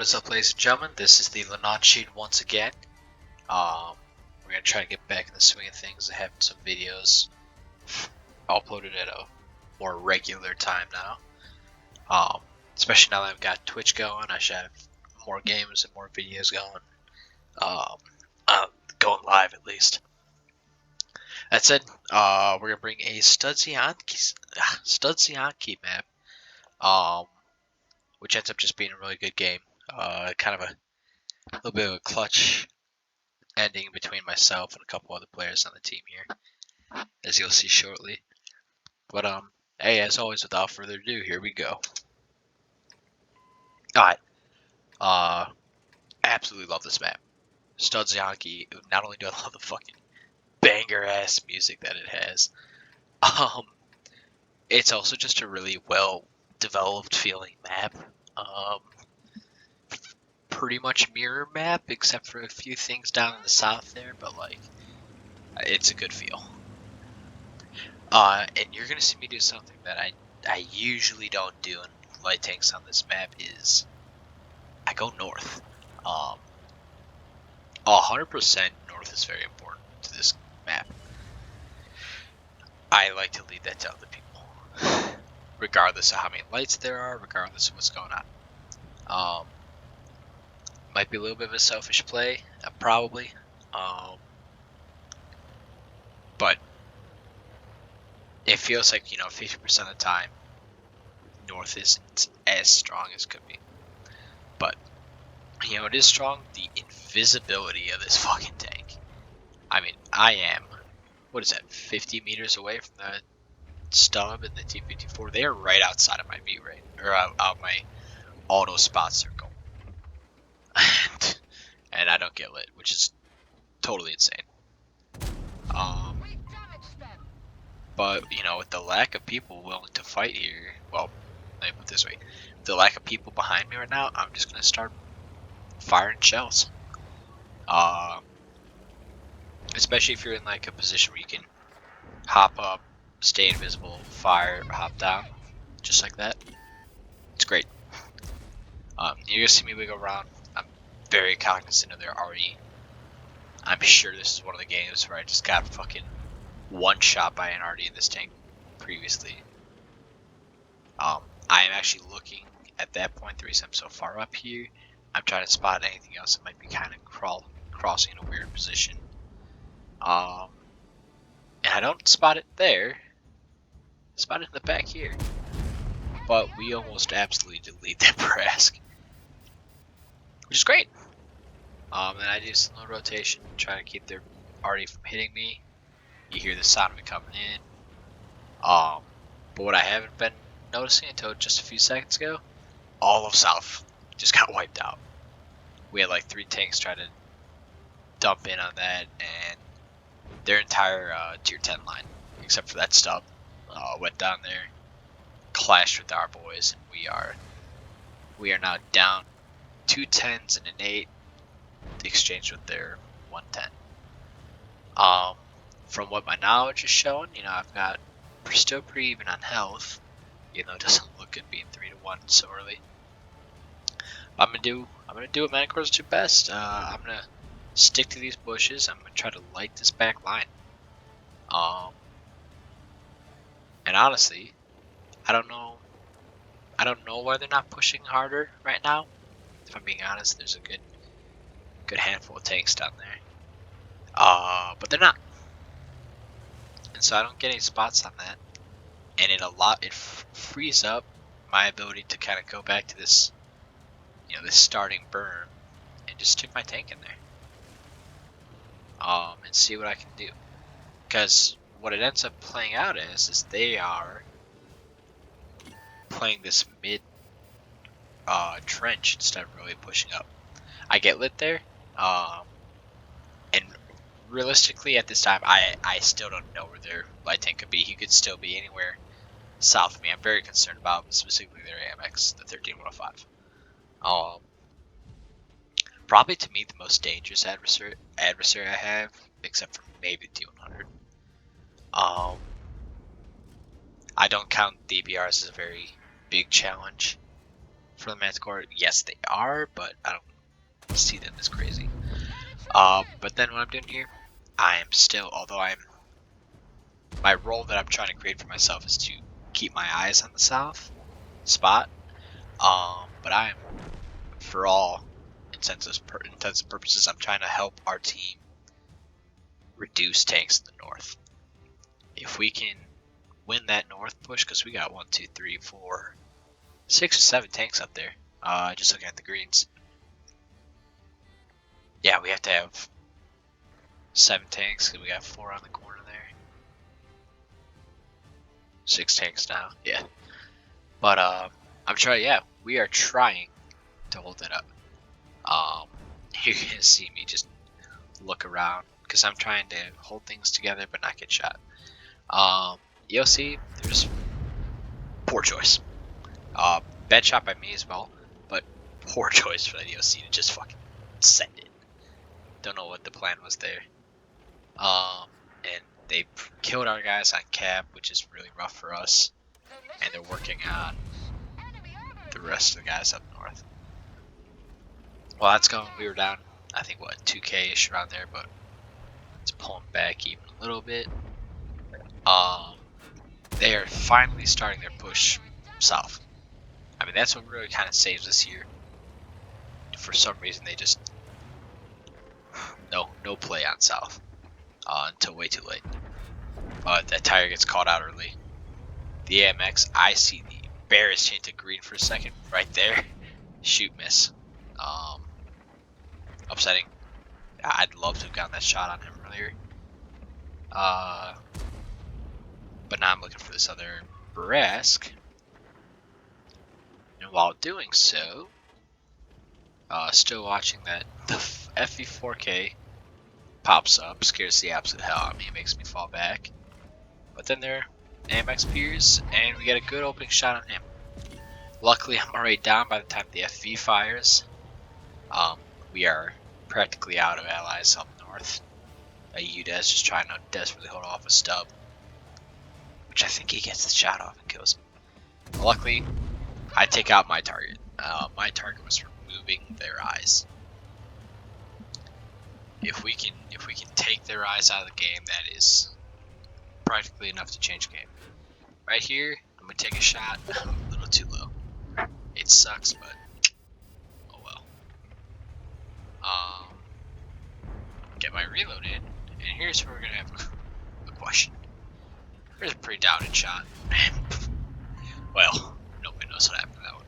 is up, ladies and gentlemen? This is the Launch Sheet once again. We're going to try to get back in the swing of things and have some videos uploaded at a more regular time now. Especially now that I've got Twitch going, I should have more games and more videos going. Going live at least. That said, we're going to bring a Studzianki map, which ends up just being a really good game. Kind of a little bit of a clutch ending between myself and a couple other players on the team here, as you'll see shortly. But hey, as always, without further ado, here we go. Alright, absolutely love this map. Studzianki. Not only do I love the fucking banger ass music that it has, it's also just a really well developed feeling map. Pretty much mirror map, except for a few things down in the south there, but like, it's a good feel. And you're gonna see me do something that I usually don't do in light tanks on this map is I go north. 100% north is very important to this map. I like to leave that to other people, regardless of how many lights there are, regardless of what's going on. Might be a little bit of a selfish play, probably, but it feels like, 50% of the time, north isn't as strong as could be. But, it is strong. The invisibility of this fucking tank. I mean, I am, 50 meters away from the stub and the T-54. They are right outside of my view range, or out my auto spot circle. And I don't get lit, which is totally insane. But, with the lack of people willing to fight here, well, let me put it this way, with the lack of people behind me right now, I'm just going to start firing shells. Especially if you're in like a position where you can hop up, stay invisible, fire, hop down, just like that. It's great. You're going to see me wiggle around. I'm very cognizant of their RE. I'm sure this is one of the games where I just got fucking one shot by an RD in this tank previously. I am actually looking at that point. The reason I'm so far up here, I'm trying to spot anything else that might be kind of crossing in a weird position. And I don't spot it there. I spot it in the back here. But we almost absolutely delete that Brask, which is great. Then I do some little rotation, try to keep their RD from hitting me. You hear the sound of it coming in. But what I haven't been noticing until just a few seconds ago, all of South just got wiped out. We had like 3 tanks try to dump in on that, and their entire tier 10 line, except for that stub, went down there, clashed with our boys, and we are now down 2 10s and an 8, exchanged with their 110. From what my knowledge is showing, I've got still pretty even on health, even though it doesn't look good being 3-1 so early. I'm gonna do what Manticores do best. I'm gonna stick to these bushes. I'm gonna try to light this back line. And honestly, I don't know why they're not pushing harder right now. If I'm being honest, there's a good handful of tanks down there. But they're not. And so I don't get any spots on that. And it frees up my ability to kind of go back to this, this starting burn and just stick my tank in there. And see what I can do. Because what it ends up playing out as is they are playing this mid trench instead of really pushing up. I get lit there, and realistically at this time I still don't know where their light tank could be. He could still be anywhere south of me. I'm very concerned about specifically their AMX, the 13105. Probably to me the most dangerous adversary I have, except for maybe T100. I don't count DBRs as a very big challenge. for the Manticore. Yes, they are, but I don't see them as crazy. But then what I'm doing here, I am still, although my role that I'm trying to create for myself is to keep my eyes on the south spot. But I'm, for all intents and purposes, I'm trying to help our team reduce tanks in the north. If we can win that north push, because we got 1, 2, 3, 4, 6 or 7 tanks up there. Just looking at the greens. Yeah, we have to have 7 tanks because we got 4 on the corner there. 6 tanks now. Yeah. But I'm trying. Yeah, we are trying to hold that up. You're gonna see me just look around because I'm trying to hold things together but not get shot. You'll see there's poor choice. Bad shot by me as well, but poor choice for the DOC to just fucking send it. Don't know what the plan was there. And they killed our guys on cap, which is really rough for us. And they're working on the rest of the guys up north. Well, that's going. We were down, I think, what, 2K-ish around there, but it's pulling back even a little bit. They are finally starting their push south. I mean, that's what really kind of saves us here. For some reason, they just no play on south until way too late. That tire gets caught out early. The AMX, I see the bear is changed to green for a second, right there. Shoot, miss. Upsetting. I'd love to have gotten that shot on him earlier. But now I'm looking for this other Brask. And while doing so, still watching that the FV4K pops up, scares the absolute hell out of me, it makes me fall back. But then there AMX peers, and we get a good opening shot on him. Luckily, I'm already down by the time the FV fires. We are practically out of allies up north. Udez just trying to desperately hold off a stub, which I think he gets the shot off and kills him. Luckily, I take out my target. My target was removing their eyes. If we can take their eyes out of the game, that is practically enough to change the game. Right here, I'm gonna take a shot. I'm a little too low. It sucks, but oh well. Get my reload in, and here's where we're gonna have a question. There's a pretty doubted shot. Well, nobody knows what happened to that one.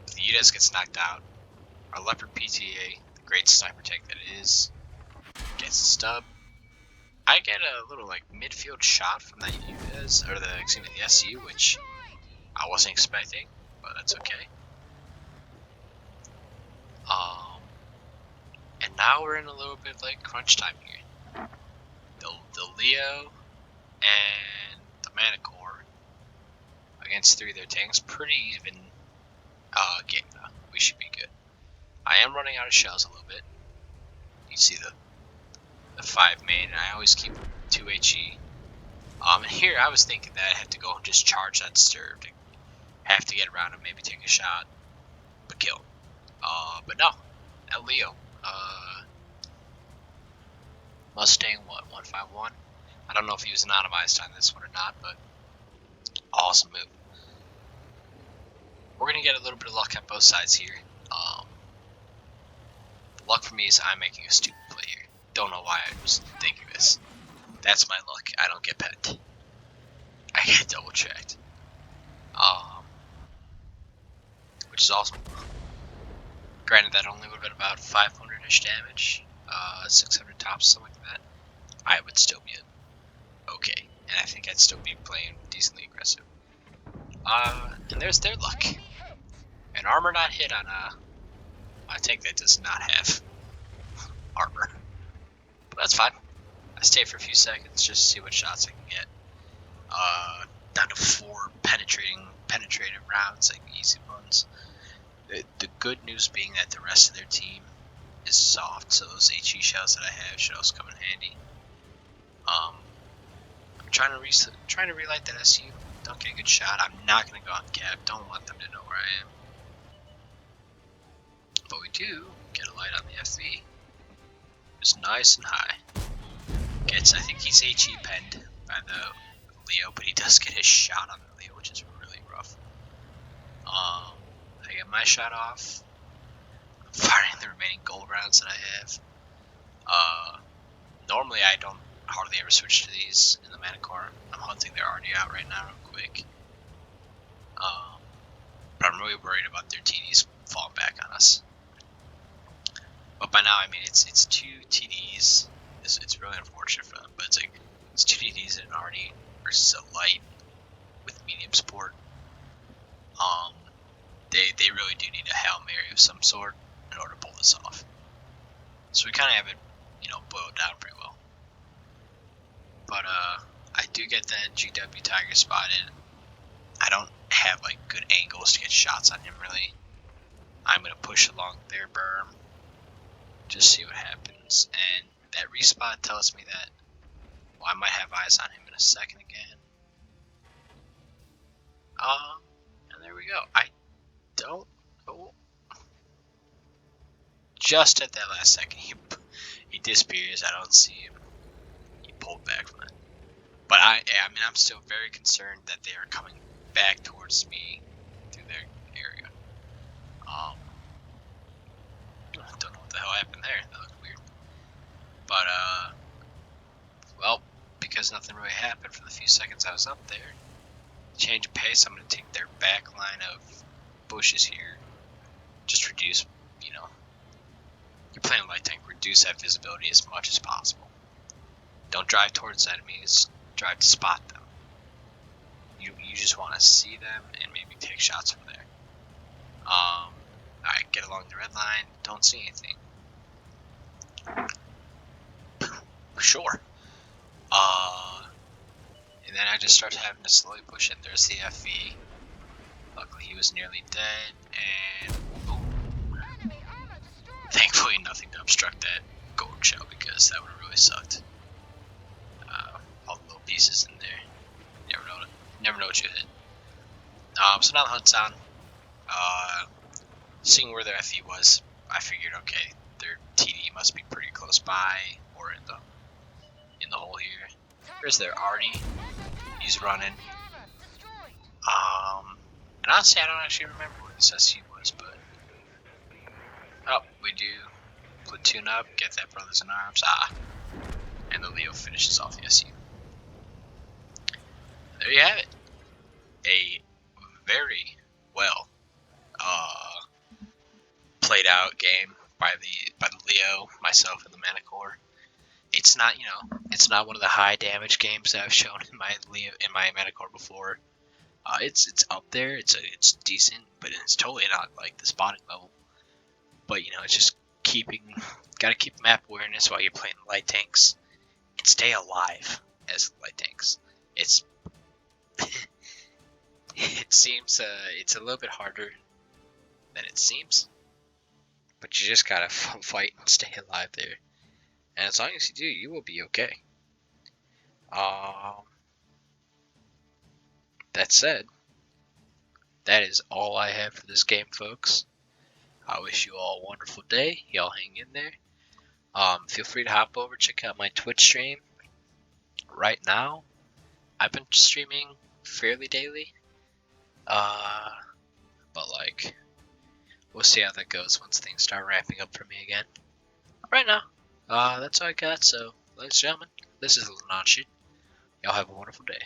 The Udez gets knocked out. Our Leopard PTA, the great sniper tank that it is, gets a stub. I get a little like midfield shot from that Udez, or the SU, which I wasn't expecting, but that's okay. And now we're in a little bit like crunch time here. The Leo and the Manticore against 3 of their tanks, pretty even game though. We should be good. I am running out of shells a little bit. You see the 5 main, and I always keep 2 HE. And here I was thinking that I had to go and just charge that Disturbed, have to get around him, maybe take a shot, but kill him. But no, that Leo. Mustang, what, 151? I don't know if he was anonymized on this one or not, but awesome move. We're going to get a little bit of luck on both sides here. Luck for me is I'm making a stupid play here. Don't know why I was thinking this. That's my luck. I don't get pet. I get double checked. Which is awesome. Granted, that only would have been about 500-ish damage. 600 tops, something like that. I would still be okay. And I think I'd still be playing decently aggressive. And there's their luck. An armor not hit on I think that does not have armor. But that's fine. I stay for a few seconds just to see what shots I can get. Down to 4 penetrative rounds, like easy ones. The good news being that the rest of their team is soft, so those HE shells that I have should also come in handy. trying to relight that SU. Don't get a good shot. I'm not gonna go on cap. Don't want them to know where I am. But we do get a light on the FV. It's nice and high. I think he's HE penned by the Leo, but he does get his shot on the Leo, which is really rough. I get my shot off. I'm firing the remaining gold rounds that I have. Normally I don't hardly ever switch to these in the Manticore. I'm hunting, they're already out right now real quick. But I'm really worried about their TDs falling back on us. But by now, I mean, it's 2 TDs. It's really unfortunate for them, but it's 2 TDs and an RD versus a light with medium support. They really do need a Hail Mary of some sort in order to pull this off. So we kind of have it, boiled down pretty well. But I do get that GW Tiger spotted. I don't have like good angles to get shots on him really. I'm gonna push along their berm, just see what happens, and that respawn tells me that, well, I might have eyes on him in a second again. And there we go. I don't know. Just at that last second, he disappears. I don't see him. He pulled back from it. But I mean, I'm still very concerned that they are coming back towards me through their area. Don't know what the hell happened there. That looked weird. But well, because nothing really happened for the few seconds I was up there, change of pace. I'm gonna take their back line of bushes here. Just reduce, you're playing light tank. Reduce that visibility as much as possible. Don't drive towards enemies. Drive to spot them. You just want to see them and maybe take shots from there. I get along the red line. Don't see anything. Sure. And then I just start having to slowly push it. There's the FV. Luckily he was nearly dead, and thankfully nothing to obstruct that gold shell, because that would have really sucked. All the little pieces in there. Never know what you hit. So now the hunt's on. Seeing where their FE was, I figured, okay, their TD must be pretty close by, or in the hole here. Here's their Artie. He's running. And honestly, I don't actually remember where this SU was, but we do platoon up, get that brothers in arms. And the Leo finishes off the SU. There you have it. A very well played out game by the Leo, myself, and the Manticore. It's not one of the high damage games that I've shown in my Manticore before. It's up there. It's decent, but it's totally not like the spotting level. But it's just gotta keep map awareness while you're playing light tanks, and stay alive as light tanks. It seems it's a little bit harder than it seems, but you just gotta fight and stay alive there. And as long as you do, you will be okay. That said, that is all I have for this game, folks. I wish you all a wonderful day. Y'all hang in there. Feel free to hop over, check out my Twitch stream. Right now, I've been streaming fairly daily. But we'll see how that goes once things start ramping up for me again. Right now, that's all I got. So, ladies and gentlemen, this is Lil Non Shit. Y'all have a wonderful day.